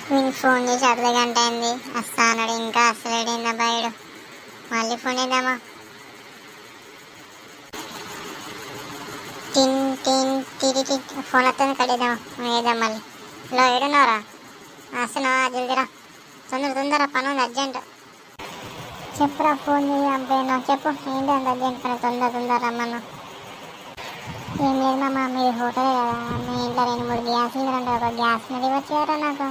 వీనికి ఫోన్ చేసి అర్ధ గంట అయింది, వస్తా అన్నాడు. ఇంకా అసలేడైందా బాయుడు. మళ్ళీ ఫోన్ చేద్దామా? టిన్ టిన్ తిరి ఫోన్ వస్తుంది, కట్టేద్దామా? వేద్దాం మళ్ళీ. హలో, ఏడున్నారా? వస్తున్నా, జల్దిరా, తొందర పని ఉంది, అర్జెంట్. చెప్పురా, ఫోన్ చేసి పంపేనా? చెప్పు, ఏంటి అంత అర్జెంట్ పని? తొందర రమ్మన్నా. ఏం లేదు మామ, మీది హోటలే కదా, మీ ఇంట్లో 2-3 గ్యాస్ సిలిండర్ అంటే ఒక గ్యాస్ సిలిండర్ ఇవ్వచ్చు కదా నాకు.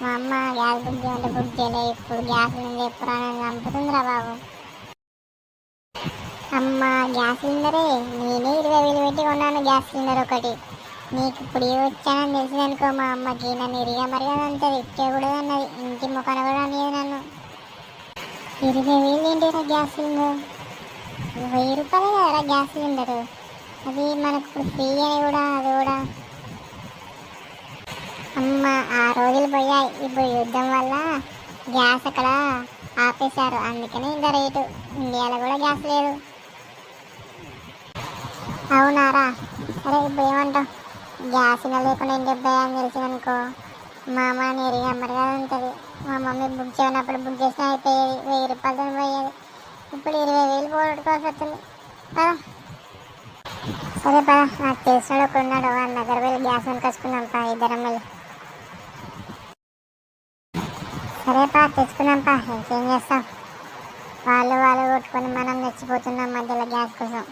మా అమ్మ గ్యాస్ బుక్ చేయాలంటే బుక్ చేయలేదు, ఇప్పుడు గ్యాస్ సిలిండర్ ఎప్పుడు అనేది చంపుతుందిరా బాబు. అమ్మ గ్యాస్ సిలిండరే నేనే 20,000 పెట్టి కొన్నాను గ్యాస్ సిలిండర్ ఒకటి. నీకు ఇప్పుడు వచ్చానని తెలిసిందనుకో, మా అమ్మకి నన్ను ఇరిగా మరిగా అంటది, ఇచ్చకూడదు అన్నది, ఇంటి ముఖాన కూడా అనేది నన్ను. 20,000 ఏంటిరా గ్యాస్ సిలిండర్? 1000 రూపాయలే కదరా గ్యాస్ సిలిండరు. అది మనకు ఇప్పుడు ఫ్రీ అని కూడా, అది కూడా. అమ్మ ఆ రోజులు పోయాయి, ఇప్పుడు యుద్ధం వల్ల గ్యాస్ అక్కడ ఆపేశారు, అందుకనే ఇంత రేటు. ఇండియాలో కూడా గ్యాస్ లేదు. అవునారా? సరే, ఇప్పుడు ఏమంటావు? గ్యాస్ లేకుండా ఇంటి అని తెలిసిందనుకో, మా అమ్మ నేరుగా మరిగా ఉంటుంది. మా మమ్మీ బుక్ చేయనప్పుడు బుక్ చేసినా అయిపోయేది, 1000 రూపాయలతో పోయేది. ఇప్పుడు 20,000 పోగొట్టుకోవాల్సి వస్తుంది కదా. సరే పద, నాకు తెలిసినాడు ఒకడు ఉన్నాడు, వాళ్ళ దగ్గర వెళ్ళి గ్యాస్ కొనుకొచ్చుకుందాం పా, ఇద్దరం వెళ్ళి. సరే పా, తెచ్చుకుందాం పా, ఇంకేం చేస్తాం. వాళ్ళు కొట్టుకొని మనం తెచ్చిపోతున్నాం మధ్యలో గ్యాస్ కోసం.